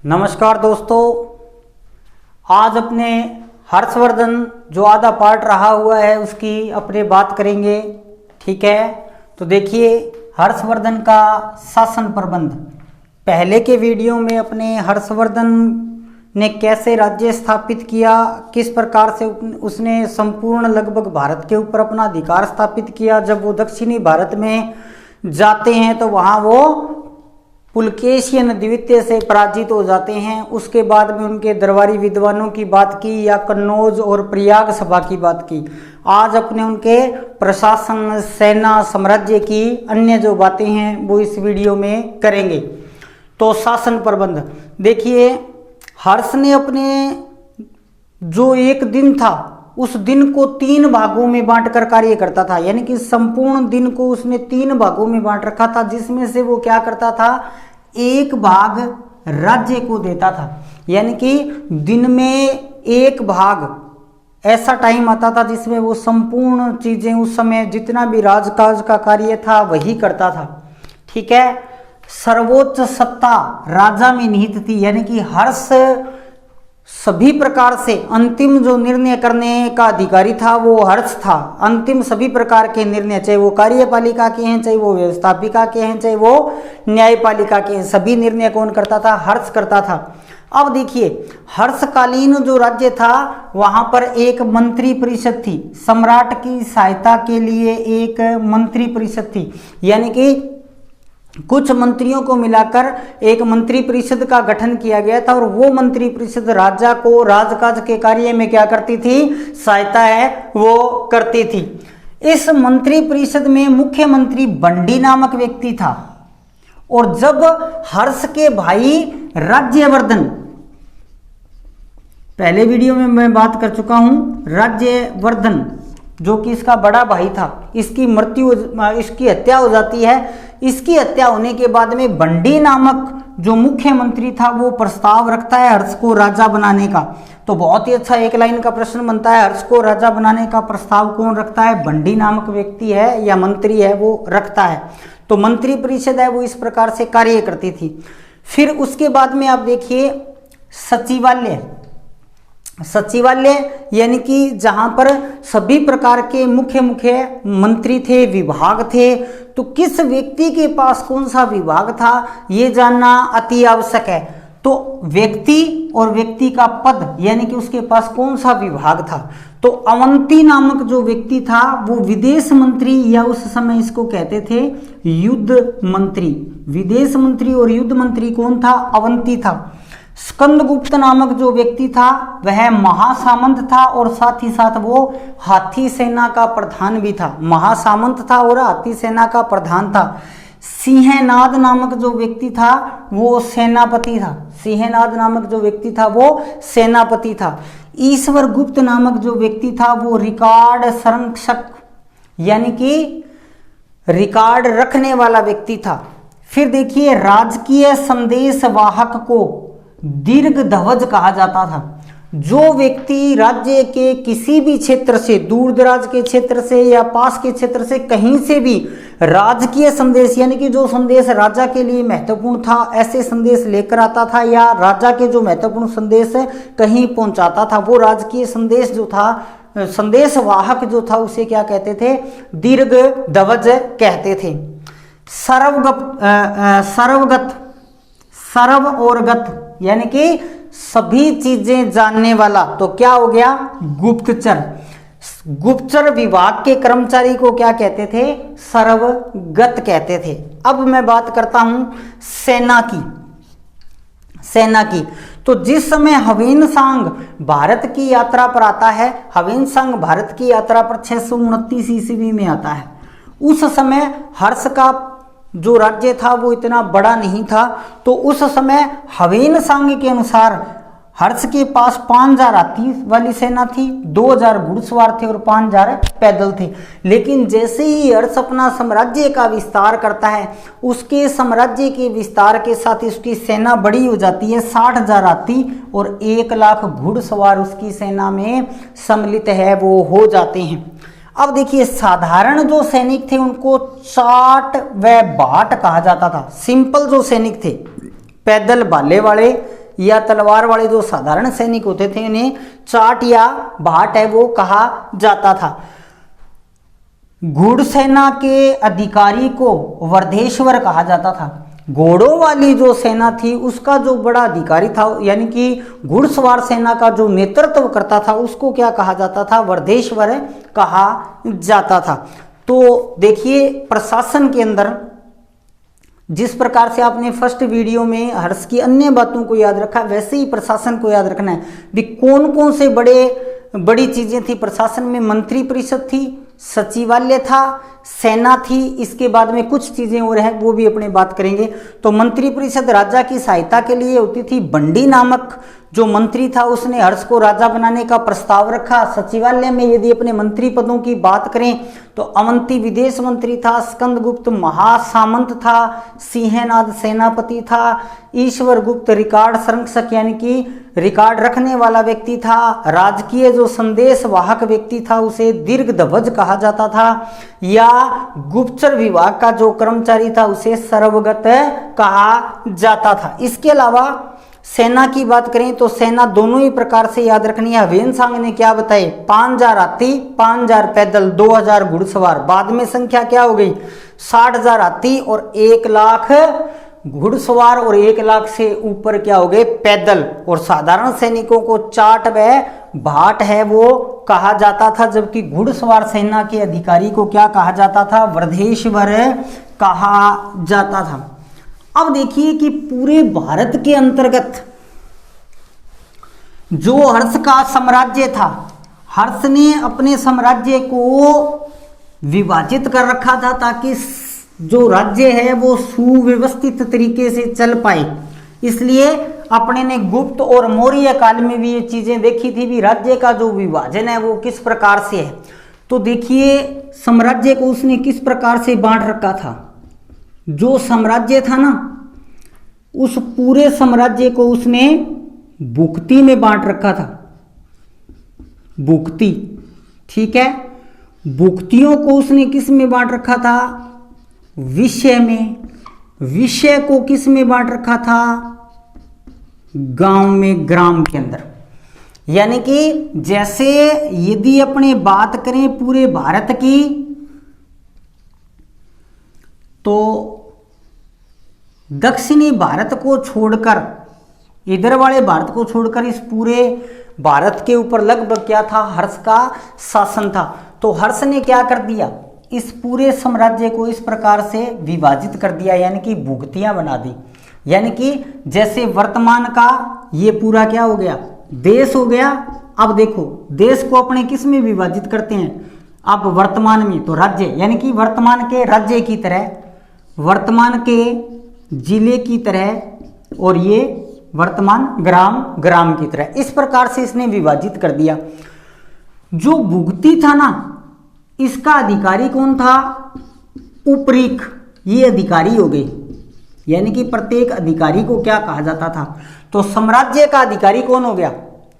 नमस्कार दोस्तों, आज अपने हर्षवर्धन जो आधा पार्ट रहा हुआ है उसकी अपने बात करेंगे। ठीक है, तो देखिए हर्षवर्धन का शासन प्रबंध। पहले के वीडियो में अपने हर्षवर्धन ने कैसे राज्य स्थापित किया, किस प्रकार से उसने संपूर्ण लगभग भारत के ऊपर अपना अधिकार स्थापित किया। जब वो दक्षिणी भारत में जाते हैं तो वहाँ वो पुलकेशियन द्वितीय से पराजित हो जाते हैं। उसके बाद में उनके दरबारी विद्वानों की बात की या कन्नौज और प्रयाग सभा की बात की। आज अपने उनके प्रशासन, सेना, साम्राज्य की अन्य जो बातें हैं वो इस वीडियो में करेंगे। तो शासन प्रबंध देखिए, हर्ष ने अपने जो एक दिन था उस दिन को 3 भागों में बांटकर कार्य करता था, यानी कि संपूर्ण दिन को उसने 3 भागों में बांट रखा था, जिसमें से वो क्या करता था, एक भाग राज्य को देता था। यानी कि दिन में एक भाग ऐसा टाइम आता था जिसमें वो संपूर्ण चीजें, उस समय जितना भी राजकाज का कार्य था वही करता था। ठीक है, सर्वोच्च सत्ता राजा में निहित थी, यानी कि हर्ष सभी प्रकार से अंतिम जो निर्णय करने का अधिकारी था वो हर्ष था। अंतिम सभी प्रकार के निर्णय, चाहे वो कार्यपालिका के हैं, चाहे वो व्यवस्थापिका के हैं, चाहे वो न्यायपालिका के हैं, सभी निर्णय कौन करता था, हर्ष करता था। अब देखिए, हर्षकालीन जो राज्य था वहां पर एक मंत्री परिषद थी। सम्राट की सहायता के लिए एक मंत्री परिषद थी, यानी कि कुछ मंत्रियों को मिलाकर एक मंत्री परिषद का गठन किया गया था, और वो मंत्री परिषद राजा को राजकाज के कार्य में क्या करती थी, सहायता है वो करती थी। इस मंत्री परिषद में मुख्यमंत्री बंडी नामक व्यक्ति था। और जब हर्ष के भाई राज्यवर्धन, पहले वीडियो में मैं बात कर चुका हूं, राज्यवर्धन जो कि इसका बड़ा भाई था, इसकी हत्या हो जाती है। इसकी हत्या होने के बाद में बंडी नामक जो मुख्यमंत्री था वो प्रस्ताव रखता है हर्ष को राजा बनाने का। तो बहुत ही अच्छा एक लाइन का प्रश्न बनता है, हर्ष को राजा बनाने का प्रस्ताव कौन रखता है, बंडी नामक व्यक्ति है या मंत्री है वो रखता है। तो मंत्री परिषद है वो इस प्रकार से कार्य करती थी। फिर उसके बाद में आप देखिए सचिवालय, यानी कि जहां पर सभी प्रकार के मुख्य मंत्री थे, विभाग थे। तो किस व्यक्ति के पास कौन सा विभाग था ये जानना अति आवश्यक है। तो व्यक्ति और व्यक्ति का पद, यानी कि उसके पास कौन सा विभाग था। तो अवंती नामक जो व्यक्ति था वो विदेश मंत्री, या उस समय इसको कहते थे युद्ध मंत्री। विदेश मंत्री और युद्ध मंत्री कौन था, अवंती था। स्कंदगुप्त नामक जो व्यक्ति था वह महासामंत था, और साथ ही साथ वो हाथी सेना का प्रधान भी था। महासामंत था और हाथी सेना का प्रधान था। सिंहनाद नामक जो व्यक्ति था वो सेनापति था। सिंहनाद नामक जो व्यक्ति था वो सेनापति था। ईश्वर गुप्त नामक जो व्यक्ति था वो रिकॉर्ड संरक्षक, यानी कि रिकॉर्ड रखने वाला व्यक्ति था। फिर देखिए, राजकीय संदेश वाहक को दीर्घ ध्वज कहा जाता था। जो व्यक्ति राज्य के किसी भी क्षेत्र से, दूर दराज के क्षेत्र से या पास के क्षेत्र से, कहीं से भी राजकीय संदेश, यानी कि जो संदेश राजा के लिए महत्वपूर्ण था, ऐसे संदेश लेकर आता था, या राजा के जो महत्वपूर्ण संदेश कहीं पहुंचाता था, वो राजकीय संदेश जो था, संदेश वाहक जो था, उसे क्या कहते थे, दीर्घ ध्वज कहते थे। सर्व और गत, यानी कि सभी चीजें जानने वाला, तो क्या हो गया, गुप्तचर। गुप्तचर विभाग के कर्मचारी को क्या कहते थे, सर्वगत कहते थे। अब मैं बात करता हूं सेना की। तो जिस समय हवेनसांग भारत की यात्रा पर आता है, हवेनसांग भारत की यात्रा पर 629 ईस्वी में आता है। उस समय हर्ष का जो राज्य था वो इतना बड़ा नहीं था। तो उस समय हवेनसांग के अनुसार हर्ष के पास 5000 हाथी वाली सेना थी, 2000 घुड़सवार थे और 5000 पैदल थे। लेकिन जैसे ही हर्ष अपना साम्राज्य का विस्तार करता है, उसके साम्राज्य के विस्तार के साथ उसकी सेना बड़ी हो जाती है। 60,000 हाथी और 1 लाख घुड़सवार उसकी सेना में सम्मिलित है वो हो जाते हैं। अब देखिए, साधारण जो सैनिक थे उनको चाट व बाट कहा जाता था। सिंपल जो सैनिक थे, पैदल भाले वाले या तलवार वाले जो साधारण सैनिक होते थे उन्हें चाट या भाट है वो कहा जाता था। घुड़सेना के अधिकारी को वर्धेश्वर कहा जाता था। घोड़ों वाली जो सेना थी उसका जो बड़ा अधिकारी था यानी कि घुड़सवार सेना का जो नेतृत्व करता था उसको क्या कहा जाता था, वर्धेश्वर कहा जाता था। तो देखिए प्रशासन के अंदर जिस प्रकार से आपने फर्स्ट वीडियो में हर्ष की अन्य बातों को याद रखा वैसे ही प्रशासन को याद रखना है भी कौन कौन से बड़ी चीजें थी प्रशासन में। मंत्री परिषद थी, सचिवालय था, सेना थी, इसके बाद में कुछ चीजें और हैं वो भी अपने बात करेंगे। तो मंत्री परिषद राजा की सहायता के लिए होती थी। बंडी नामक जो मंत्री था उसने हर्ष को राजा बनाने का प्रस्ताव रखा। सचिवालय में यदि अपने मंत्री पदों की बात करें तो अवंती विदेश मंत्री था, स्कंदगुप्त महासामंत था, सिंहनाद सेनापति था, ईश्वर गुप्त रिकॉर्ड संरक्षक यानी कि रिकॉर्ड रखने वाला व्यक्ति था, राजकीय जो संदेश वाहक व्यक्ति था उसे दीर्घध्वज कहा जाता था, या गुप्तचर विभाग का जो कर्मचारी था उसे सर्वगत कहा जाता था। इसके अलावा सेना की बात करें तो सेना दोनों ही प्रकार से याद रखनी है। ह्वेनसांग ने क्या बताए, 5000 हाथी, 5000 पैदल, 2000 घुड़सवार। बाद में संख्या क्या हो गई, 60,000 हाथी और 1 लाख घुड़सवार और 1 लाख से ऊपर क्या हो गए, पैदल। और साधारण सैनिकों को चाट व भाट है वो कहा जाता था, जबकि घुड़सवार सेना के अधिकारी को क्या कहा जाता था, वर्धेश्वर कहा जाता था। अब देखिए कि पूरे भारत के अंतर्गत जो हर्ष का साम्राज्य था, हर्ष ने अपने साम्राज्य को विभाजित कर रखा था ताकि जो राज्य है वो सुव्यवस्थित तरीके से चल पाए। इसलिए अपने ने गुप्त और मौर्य काल में भी ये चीजें देखी थी भी राज्य का जो विभाजन है वो किस प्रकार से है। तो देखिए साम्राज्य को उसने किस प्रकार से बांट रखा था। जो साम्राज्य था ना उस पूरे साम्राज्य को उसने भुक्ति में बांट रखा था। भुक्ति, ठीक है। भुक्तियों को उसने किस में बांट रखा था, विषय में। विषय को किस में बांट रखा था, गांव में, ग्राम के अंदर। यानी कि जैसे यदि अपने बात करें पूरे भारत की तो दक्षिणी भारत को छोड़कर, इधर वाले भारत को छोड़कर इस पूरे भारत के ऊपर लगभग क्या था, हर्ष का शासन था। तो हर्ष ने क्या कर दिया, इस पूरे साम्राज्य को इस प्रकार से विभाजित कर दिया, यानी कि भुक्तियां बना दी। यानी कि जैसे वर्तमान का ये पूरा क्या हो गया, देश हो गया। अब देखो देश को अपने किस में विभाजित करते हैं, अब वर्तमान में तो राज्य, यानी कि वर्तमान के राज्य की तरह, वर्तमान के जिले की तरह, और ये वर्तमान ग्राम, ग्राम की तरह। इस प्रकार से इसने विभाजित कर दिया। जो भुक्ति था ना इसका अधिकारी कौन था, उपरीक, ये अधिकारी हो गए। यानी कि प्रत्येक अधिकारी को क्या कहा जाता था, तो साम्राज्य का अधिकारी कौन हो गया,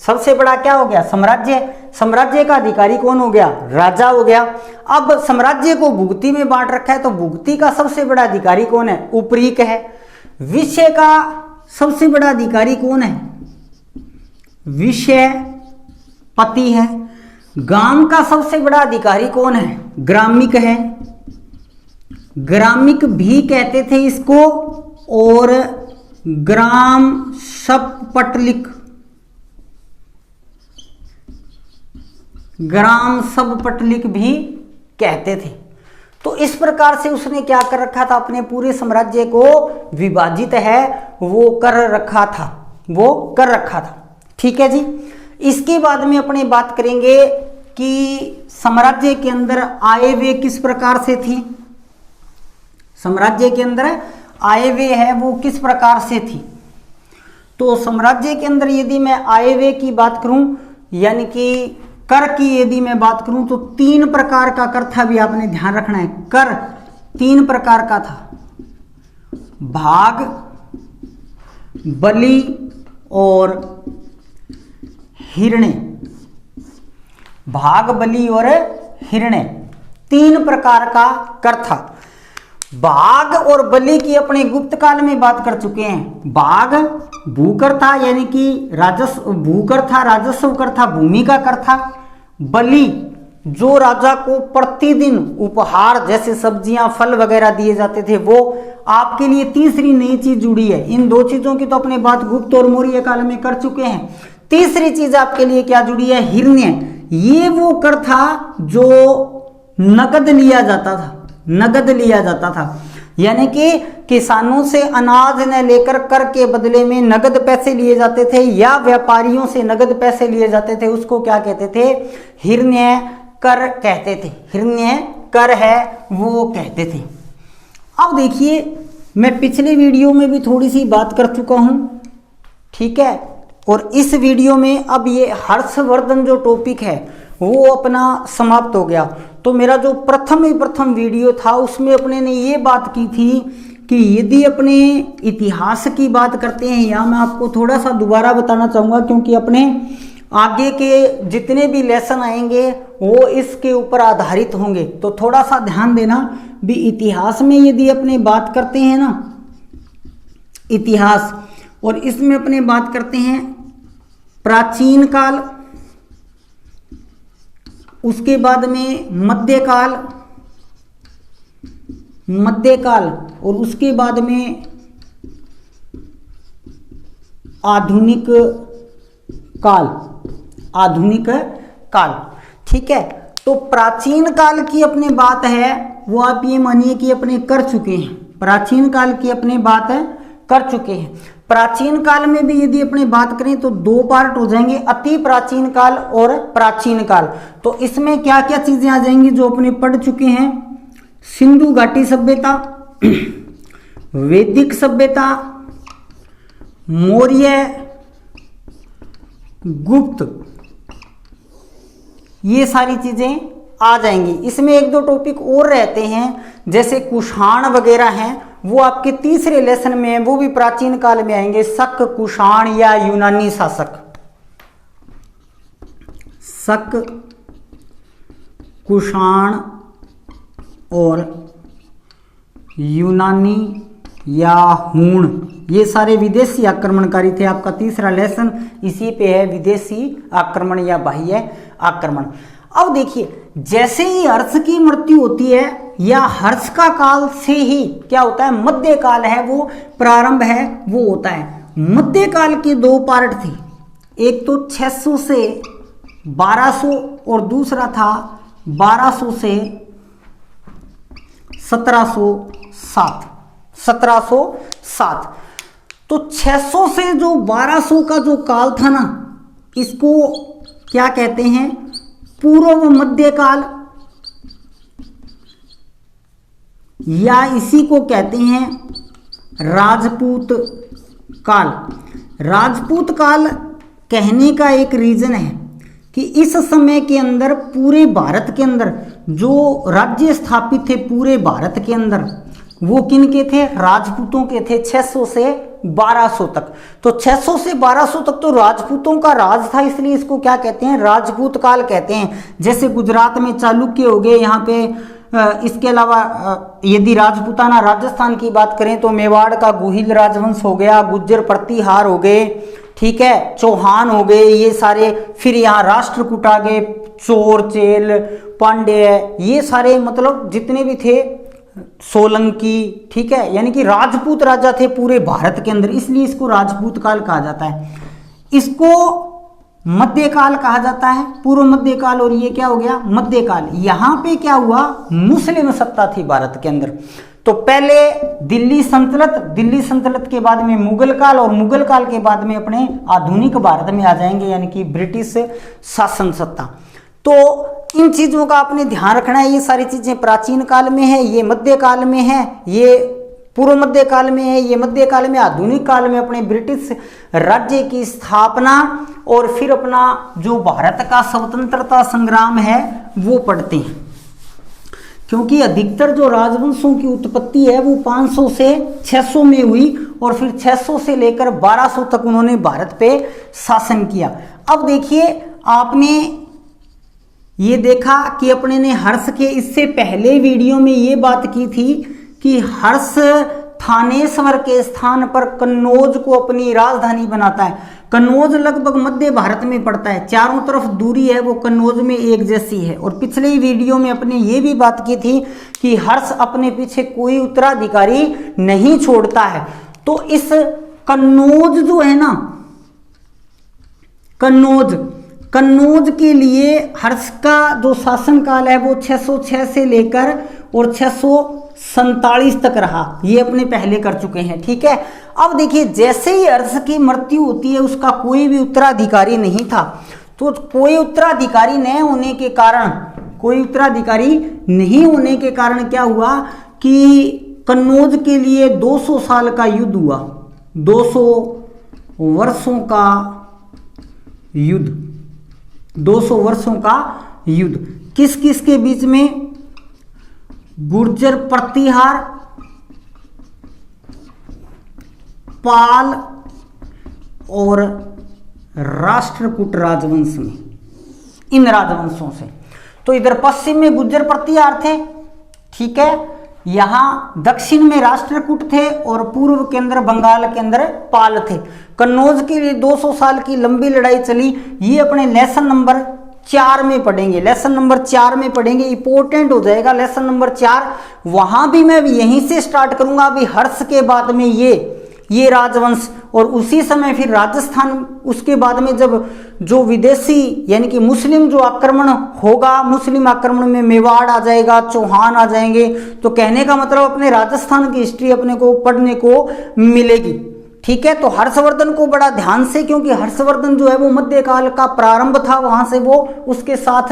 सबसे बड़ा क्या हो गया, साम्राज्य। साम्राज्य का अधिकारी कौन हो गया, राजा हो गया। अब साम्राज्य को भुक्ति में बांट रखा है तो भुक्ति का सबसे बड़ा अधिकारी कौन है, उपरीक है। विषय का सबसे बड़ा अधिकारी कौन है, विषय पति है। गांव का सबसे बड़ा अधिकारी कौन है, ग्रामिक है। ग्रामिक भी कहते थे इसको, और ग्राम सपटलिक, ग्राम सपटलिक भी कहते थे। तो इस प्रकार से उसने क्या कर रखा था, अपने पूरे साम्राज्य को विभाजित है वो कर रखा था, वो कर रखा था। ठीक है जी। इसके बाद में अपने बात करेंगे कि साम्राज्य के अंदर आय व्यय किस प्रकार से थी। साम्राज्य के अंदर आय व्यय है वो किस प्रकार से थी। तो साम्राज्य के अंदर यदि मैं आय व्यय की बात करूं, यानी कि कर की यदि मैं बात करूं, तो 3 प्रकार का कर था, भी आपने ध्यान रखना है। कर 3 प्रकार का था, भाग, बलि और हिरण्य। भाग, बलि और हिरण्य 3 प्रकार का कर था। भाग और बलि की अपने गुप्त काल में बात कर चुके हैं। भाग भूकर था, यानी कि राजस्व, भूकर था, राजस्व कर था, भूमि का कर था। बलि जो राजा को प्रतिदिन उपहार जैसे सब्जियां फल वगैरह दिए जाते थे, वो आपके लिए तीसरी नई चीज जुड़ी है। इन दो चीजों की तो अपने बात गुप्त और मौर्य काल में कर चुके हैं। तीसरी चीज आपके लिए क्या जुड़ी है? हिरण्य। ये वो कर था जो नगद लिया जाता था, नगद लिया जाता था, यानी कि किसानों से अनाज न लेकर कर के बदले में नगद पैसे लिए जाते थे या व्यापारियों से नगद पैसे लिए जाते थे। उसको क्या कहते थे? हिरण्य कर कहते थे। हिरण्य कर है वो कहते थे। अब देखिए, मैं पिछले वीडियो में भी थोड़ी सी बात कर चुका हूं, ठीक है, और इस वीडियो में अब ये हर्षवर्धन जो टॉपिक है वो अपना समाप्त हो गया। तो मेरा जो प्रथम वीडियो था उसमें अपने ने ये बात की थी कि यदि अपने इतिहास की बात करते हैं, या मैं आपको थोड़ा सा दोबारा बताना चाहूँगा क्योंकि अपने आगे के जितने भी लेसन आएंगे वो इसके ऊपर आधारित होंगे, तो थोड़ा सा ध्यान देना भी। इतिहास में यदि अपने बात करते हैं ना, इतिहास, और इसमें अपने बात करते हैं प्राचीन काल, उसके बाद में मध्यकाल, और उसके बाद में आधुनिक काल, ठीक है। तो प्राचीन काल की अपने बात है वो आप ये मानिए कि अपने कर चुके हैं। प्राचीन काल की अपने बात है कर चुके हैं। प्राचीन काल में भी यदि अपने बात करें तो दो पार्ट हो जाएंगे, अति प्राचीन काल और प्राचीन काल। तो इसमें क्या क्या चीजें आ जाएंगी जो अपने पढ़ चुके हैं? सिंधु घाटी सभ्यता, वैदिक सभ्यता, मौर्य, गुप्त, ये सारी चीजें आ जाएंगी। इसमें एक दो टॉपिक और रहते हैं जैसे कुषाण वगैरह हैं, वो आपके तीसरे लेसन में है, वो भी प्राचीन काल में आएंगे। शक, कुषाण या यूनानी शासक, शक, कुषाण और यूनानी या हूण, ये सारे विदेशी आक्रमणकारी थे। आपका तीसरा लेसन इसी पे है, विदेशी आक्रमण या बाह्य आक्रमण। अब देखिए, जैसे ही हर्ष की मृत्यु होती है या हर्ष का काल से ही क्या होता है? मध्यकाल है वो प्रारंभ है वो होता है। मध्यकाल के दो पार्ट थे, एक तो 600 से 1200 और दूसरा था 1200 से 1707। तो 600 से जो 1200 का जो काल था ना, इसको क्या कहते हैं? पूर्व मध्यकाल, या इसी को कहते हैं राजपूत काल। राजपूत काल कहने का एक रीजन है कि इस समय के अंदर पूरे भारत के अंदर जो राज्य स्थापित थे पूरे भारत के अंदर, वो किन के थे? राजपूतों के थे। 600 से 1200 तक, तो 600 से 1200 तक तो राजपूतों का राज था, इसलिए इसको क्या कहते हैं? राजपूत काल कहते हैं। जैसे गुजरात में चालुक्य हो गए, यहाँ पे इसके अलावा यदि राजपूताना राजस्थान की बात करें तो मेवाड़ का गुहिल राजवंश हो गया, गुज्जर प्रतिहार हो गए, ठीक है, चौहान हो गए, ये सारे। फिर यहाँ राष्ट्रकूट आ गए, चोर, चेल, पांड्य, ये सारे मतलब जितने भी थे, सोलंकी, ठीक है, यानी कि राजपूत राजा थे पूरे भारत के अंदर, इसलिए इसको राजपूत काल कहा जाता है। इसको मध्यकाल कहा जाता है, पूर्व मध्यकाल, और ये क्या हो गया? मध्यकाल। यहाँ पे क्या हुआ? मुस्लिम सत्ता थी भारत के अंदर। तो पहले दिल्ली सल्तनत के बाद में मुगल काल, और मुगल काल के बाद में अपने आधुनिक भारत में आ जाएंगे, यानी कि ब्रिटिश शासन सत्ता। तो इन चीजों का आपने ध्यान रखना है। ये सारी चीजें प्राचीन काल में है, ये मध्यकाल में है, ये पूर्व मध्य काल में है, ये मध्य काल में, आधुनिक काल में अपने ब्रिटिश राज्य की स्थापना, और फिर अपना जो भारत का स्वतंत्रता संग्राम है वो पढ़ते हैं। क्योंकि अधिकतर जो राजवंशों की उत्पत्ति है वो 500 से 600 में हुई, और फिर 600 से लेकर 1200 तक उन्होंने भारत पे शासन किया। अब देखिए, आपने ये देखा कि अपने ने हर्ष के इससे पहले वीडियो में ये बात की थी कि कि हर्ष थानेश्वर के स्थान पर कन्नौज को अपनी राजधानी बनाता है। कन्नौज लगभग मध्य भारत में पड़ता है, चारों तरफ दूरी है वो कन्नौज में एक जैसी है। और पिछले ही वीडियो में अपने ये भी बात की थी कि हर्ष अपने पीछे कोई उत्तराधिकारी नहीं छोड़ता है। तो इस कन्नौज जो है ना, कन्नौज के लिए हर्ष का जो शासनकाल है वो 606 से लेकर और 647 तक रहा, ये अपने पहले कर चुके हैं। ठीक है, अब देखिए जैसे ही हर्ष की मृत्यु होती है उसका कोई भी उत्तराधिकारी नहीं था। तो कोई उत्तराधिकारी नहीं होने के कारण क्या हुआ कि कन्नौज के लिए 200 साल का युद्ध हुआ, 200 वर्षों का युद्ध, 200 वर्षों का युद्ध किस किस के बीच में? गुर्जर प्रतिहार, पाल और राष्ट्रकूट राजवंश में, इन राजवंशों से। तो इधर पश्चिम में गुर्जर प्रतिहार थे, ठीक है, यहां दक्षिण में राष्ट्रकूट थे और पूर्व के अंदर बंगाल के अंदर पाल थे। कन्नौज के लिए 200 साल की लंबी लड़ाई चली, ये अपने लेसन नंबर 4 में पढ़ेंगे, लेसन नंबर 4 में पढ़ेंगे, इंपॉर्टेंट हो जाएगा लेसन नंबर 4। वहां भी मैं यहीं से स्टार्ट करूंगा, अभी हर्ष के बाद में ये राजवंश, और उसी समय फिर राजस्थान, उसके बाद में जब जो विदेशी यानी कि मुस्लिम जो आक्रमण होगा, मुस्लिम आक्रमण में मेवाड़ आ जाएगा, चौहान आ जाएंगे। तो कहने का मतलब अपने राजस्थान की हिस्ट्री अपने को पढ़ने को मिलेगी। ठीक है, तो हर्षवर्धन को बड़ा ध्यान से, क्योंकि हर्षवर्धन जो है वो मध्यकाल का प्रारंभ था, वहां से वो उसके साथ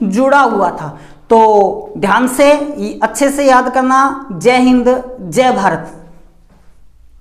जुड़ा हुआ था। तो ध्यान से अच्छे से याद करना। जय हिंद, जय भारत।